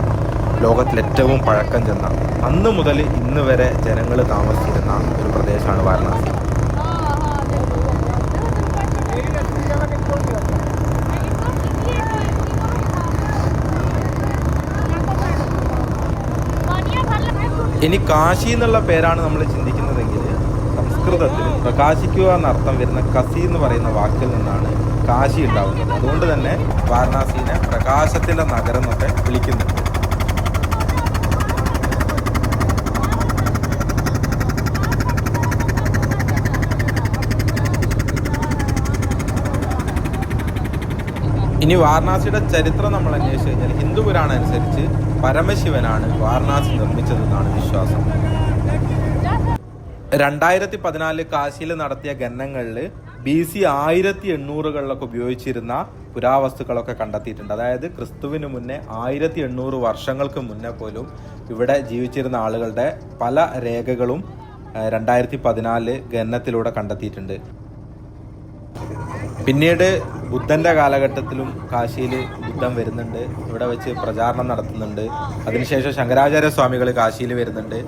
ലോകത്തിൽ ഏറ്റവും പഴക്കം ചെന്ന, അന്ന് മുതൽ ഇന്ന് വരെ ജനങ്ങൾ താമസിച്ചിരുന്ന ഒരു പ്രദേശമാണ് വാരണാസി. ഇനി കാശി എന്നുള്ള പേരാണ് നമ്മൾ ചിന്തിക്കുന്നതെങ്കിൽ, സംസ്കൃതത്തിൽ പ്രകാശിക്കുക എന്നർത്ഥം വരുന്ന കസി എന്ന് പറയുന്ന വാക്കിൽ നിന്നാണ് കാശി ഉണ്ടാവുന്നത്. അതുകൊണ്ട് തന്നെ വാരണാസിനെ പ്രകാശത്തിൻ്റെ നഗരം എന്നൊക്കെ വിളിക്കുന്നുണ്ട്. ഇനി വാരണാസിയുടെ ചരിത്രം നമ്മൾ അന്വേഷിച്ച് കഴിഞ്ഞാൽ, ഹിന്ദു പുരാണം അനുസരിച്ച് പരമശിവനാണ് വാരണാസി നിർമ്മിച്ചതെന്നാണ് വിശ്വാസം. 2014 കാശിയിൽ നടത്തിയ ഖനനങ്ങളിൽ BC 1800-കളിലൊക്കെ ഉപയോഗിച്ചിരുന്ന പുരാവസ്തുക്കളൊക്കെ കണ്ടെത്തിയിട്ടുണ്ട്. അതായത് ക്രിസ്തുവിന് മുന്നേ 1800 വർഷങ്ങൾക്ക് മുന്നേ പോലും ഇവിടെ ജീവിച്ചിരുന്ന ആളുകളുടെ പല രേഖകളും 2014 ഖനനത്തിലൂടെ കണ്ടെത്തിയിട്ടുണ്ട്. പിന്നീട് ബുദ്ധൻ്റെ കാലഘട്ടത്തിലും കാശിയിൽ ബുദ്ധൻ വരുന്നുണ്ട്, ഇവിടെ വെച്ച് പ്രചാരണം നടത്തുന്നുണ്ട്. അതിനുശേഷം ശങ്കരാചാര്യ സ്വാമികൾ കാശിയിൽ വരുന്നുണ്ട്.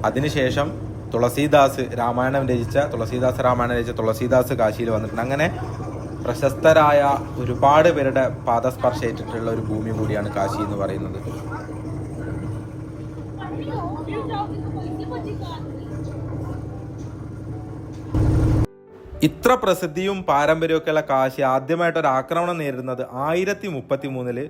അതിനുശേഷം തുളസീദാസ് രാമായണം രചിച്ച തുളസീദാസ് കാശിയിൽ വന്നിട്ടുണ്ട്. അങ്ങനെ പ്രശസ്തരായ ഒരുപാട് പേരുടെ പാദസ്പർശേറ്റിട്ടുള്ള ഒരു ഭൂമി കൂടിയാണ് കാശി എന്ന് പറയുന്നത്. ഇത്ര പ്രസിദ്ധിയും പാരമ്പര്യമൊക്കെയുള്ള കാശി ആദ്യമായിട്ടൊരു ആക്രമണം നേരിടുന്നത് 1033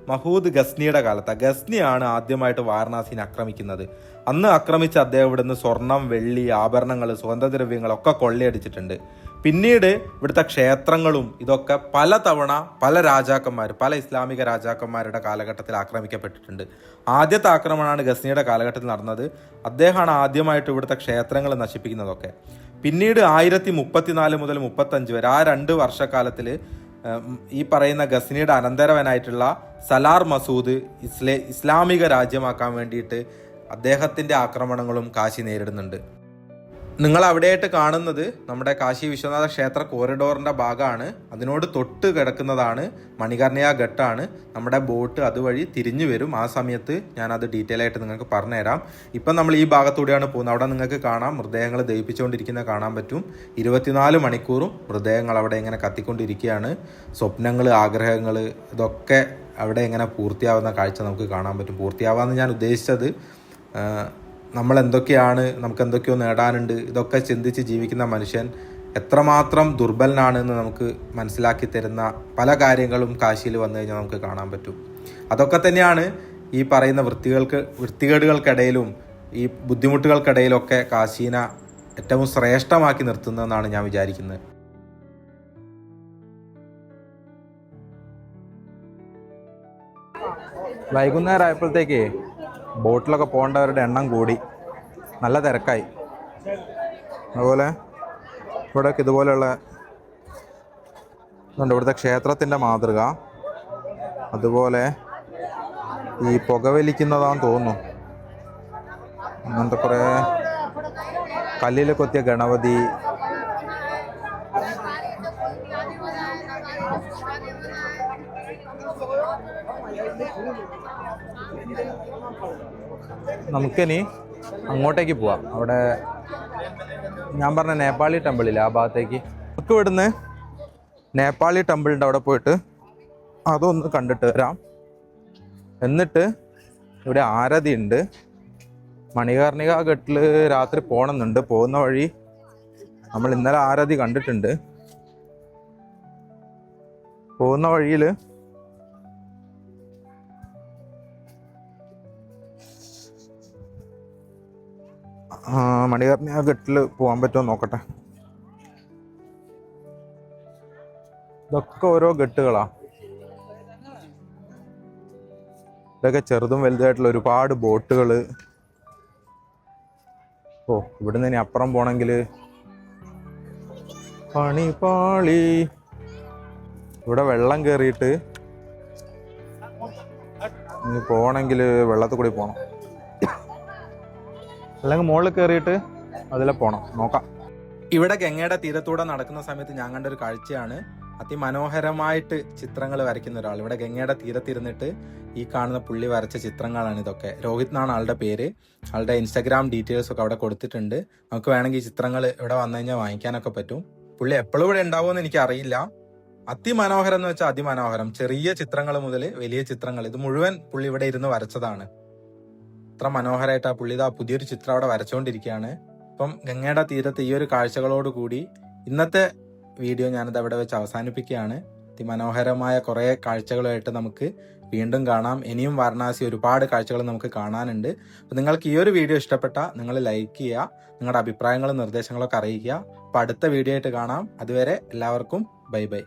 മഹൂദ് ഗസ്നിയുടെ കാലത്താണ്. ഗസ്നിയാണ് ആദ്യമായിട്ട് വാരണാസിനെ ആക്രമിക്കുന്നത്. അന്ന് ആക്രമിച്ച അദ്ദേഹം ഇവിടുന്ന് സ്വർണം, വെള്ളി, ആഭരണങ്ങൾ, സുഗന്ധദ്രവ്യങ്ങളൊക്കെ കൊള്ളയടിച്ചിട്ടുണ്ട്. പിന്നീട് ഇവിടുത്തെ ക്ഷേത്രങ്ങളും ഇതൊക്കെ പല തവണ പല ഇസ്ലാമിക രാജാക്കന്മാരുടെ കാലഘട്ടത്തിൽ ആക്രമിക്കപ്പെട്ടിട്ടുണ്ട്. ആദ്യത്തെ ആക്രമണമാണ് ഗസ്നിയുടെ കാലഘട്ടത്തിൽ നടന്നത്. അദ്ദേഹമാണ് ആദ്യമായിട്ട് ഇവിടുത്തെ ക്ഷേത്രങ്ങൾ നശിപ്പിക്കുന്നതൊക്കെ. പിന്നീട് 1034 മുതൽ 35 വരെ ആ 2 വർഷക്കാലത്തിൽ ഈ പറയുന്ന ഗസ്നിയുടെ അനന്തരവനായിട്ടുള്ള സലാർ മസൂദ് ഇസ്ലാമിക രാജ്യമാക്കാൻ വേണ്ടിയിട്ട് അദ്ദേഹത്തിൻ്റെ ആക്രമണങ്ങളും കാശി നേരിടുന്നുണ്ട്. നിങ്ങൾ അവിടെയായിട്ട് കാണുന്നത് നമ്മുടെ കാശി വിശ്വനാഥ ക്ഷേത്ര കോറിഡോറിൻ്റെ ഭാഗമാണ്. അതിനോട് തൊട്ട് കിടക്കുന്നതാണ് മണികർണിക ഘട്ടാണ്. നമ്മുടെ ബോട്ട് അതുവഴി തിരിഞ്ഞു വരും. ആ സമയത്ത് ഞാനത് ഡീറ്റെയിൽ ആയിട്ട് നിങ്ങൾക്ക് പറഞ്ഞുതരാം. ഇപ്പം നമ്മൾ ഈ ഭാഗത്തൂടെയാണ് പോകുന്നത്. അവിടെ നിങ്ങൾക്ക് കാണാം, മൃതദേഹങ്ങൾ ദഹിപ്പിച്ചുകൊണ്ടിരിക്കുന്നത് കാണാൻ പറ്റും. 24 മണിക്കൂറും മൃതദേഹങ്ങൾ അവിടെ ഇങ്ങനെ കത്തിക്കൊണ്ടിരിക്കുകയാണ്. സ്വപ്നങ്ങൾ, ആഗ്രഹങ്ങൾ ഇതൊക്കെ അവിടെ ഇങ്ങനെ പൂർത്തിയാവുന്ന കാഴ്ച നമുക്ക് കാണാൻ പറ്റും. പൂർത്തിയാവാമെന്ന് ഞാൻ ഉദ്ദേശിച്ചത്, നമുക്ക് എന്തൊക്കെയോ നേടാനുണ്ട്, ഇതൊക്കെ ചിന്തിച്ച് ജീവിക്കുന്ന മനുഷ്യൻ എത്രമാത്രം ദുർബലനാണെന്ന് നമുക്ക് മനസ്സിലാക്കി തരുന്ന പല കാര്യങ്ങളും കാശിയിൽ വന്നു കഴിഞ്ഞാൽ നമുക്ക് കാണാൻ പറ്റും. അതൊക്കെ തന്നെയാണ് ഈ പറയുന്ന വൃത്തികേടുകൾക്കിടയിലും ഈ ബുദ്ധിമുട്ടുകൾക്കിടയിലൊക്കെ കാശീനെ ഏറ്റവും ശ്രേഷ്ഠമാക്കി നിർത്തുന്നതെന്നാണ് ഞാൻ വിചാരിക്കുന്നത്. വൈകുന്നേരം ആയപ്പോഴത്തേക്ക് ബോട്ടിലൊക്കെ പോകേണ്ടവരുടെ എണ്ണം കൂടി, നല്ല തിരക്കായി. അതുപോലെ ഇവിടെയൊക്കെ ഇതുപോലെയുള്ള ഇവിടുത്തെ ക്ഷേത്രത്തിൻ്റെ മാതൃക, അതുപോലെ ഈ പുകവലിക്കുന്നതാണെന്ന് തോന്നുന്നു. അങ്ങനത്തെ കുറേ കല്ലിൽ കൊത്തിയ ഗണപതി, നമുക്കിനി അങ്ങോട്ടേക്ക് പോവാം. അവിടെ ഞാൻ പറഞ്ഞ നേപ്പാളി ടെമ്പിളില്ല, ആ ഭാഗത്തേക്ക്. നമുക്ക് ഇവിടുന്ന് നേപ്പാളി ടെമ്പിളിൻ്റെ അവിടെ പോയിട്ട് അതൊന്ന് കണ്ടിട്ട് വരാം. എന്നിട്ട് ഇവിടെ ആരതി ഉണ്ട്. മണികർണിക ഘട്ടിൽ രാത്രി പോകണമെന്നുണ്ട്. പോകുന്ന വഴി നമ്മൾ ഇന്നലെ ആരതി കണ്ടിട്ടുണ്ട്. പോകുന്ന വഴിയിൽ മണികർണിക ഘട്ടിൽ പോകാൻ പറ്റുമോ നോക്കട്ടെ. ഇതൊക്കെ ഓരോ ഘട്ടുകളാ. ഇതൊക്കെ ചെറുതും വലുതായിട്ടുള്ള ഒരുപാട് ബോട്ടുകൾ. ഓ, ഇവിടുന്ന് ഇനി അപ്പുറം പോണെങ്കിൽ പണിപാളി. ഇവിടെ വെള്ളം കയറിയിട്ട് ഇനി പോകണമെങ്കിൽ വെള്ളത്തിൽ കൂടി പോകണം, അല്ലെങ്കിൽ മുകളിൽ കയറിയിട്ട് അതിലെ പോകണം. നോക്കാം. ഇവിടെ ഗംഗയുടെ തീരത്തൂടെ നടക്കുന്ന സമയത്ത് ഞാൻ കണ്ട ഒരു കാഴ്ചയാണ്. അതിമനോഹരമായിട്ട് ചിത്രങ്ങൾ വരയ്ക്കുന്ന ഒരാൾ. ഇവിടെ ഗംഗയുടെ തീരത്തിരുന്നിട്ട് ഈ കാണുന്ന പുള്ളി വരച്ച ചിത്രങ്ങളാണ് ഇതൊക്കെ. രോഹിത് എന്നാണ് ആളുടെ പേര്. ആളുടെ ഇൻസ്റ്റാഗ്രാം ഡീറ്റെയിൽസ് ഒക്കെ അവിടെ കൊടുത്തിട്ടുണ്ട്. നമുക്ക് വേണമെങ്കിൽ ഈ ചിത്രങ്ങൾ ഇവിടെ വന്നു കഴിഞ്ഞാൽ വാങ്ങിക്കാനൊക്കെ പറ്റും. പുള്ളി എപ്പോഴും ഇവിടെ ഉണ്ടാവുമെന്ന് എനിക്ക് അറിയില്ല. അതിമനോഹരം എന്ന് വെച്ചാൽ അതിമനോഹരം. ചെറിയ ചിത്രങ്ങൾ മുതൽ വലിയ ചിത്രങ്ങൾ, ഇത് മുഴുവൻ പുള്ളി ഇവിടെ ഇരുന്ന് വരച്ചതാണ്. അത്ര മനോഹരമായിട്ട് ആ പുള്ളി ഇതാ പുതിയൊരു ചിത്രം അവിടെ വരച്ചുകൊണ്ടിരിക്കുകയാണ്. അപ്പം ഗംഗയുടെ തീരത്ത് ഈ ഒരു കാഴ്ചകളോട് കൂടി ഇന്നത്തെ വീഡിയോ ഞാനത് അവിടെ വെച്ച് അവസാനിപ്പിക്കുകയാണ്. അതിമനോഹരമായ കുറേ കാഴ്ചകളുമായിട്ട് നമുക്ക് വീണ്ടും കാണാം. ഇനിയും വാരണാസി ഒരുപാട് കാഴ്ചകൾ നമുക്ക് കാണാനുണ്ട്. അപ്പം നിങ്ങൾക്ക് ഈ ഒരു വീഡിയോ ഇഷ്ടപ്പെട്ടാൽ നിങ്ങൾ ലൈക്ക് ചെയ്യുക, നിങ്ങളുടെ അഭിപ്രായങ്ങളും നിർദ്ദേശങ്ങളൊക്കെ അറിയിക്കുക. അപ്പം അടുത്ത വീഡിയോ ആയിട്ട് കാണാം. അതുവരെ എല്ലാവർക്കും ബൈ ബൈ.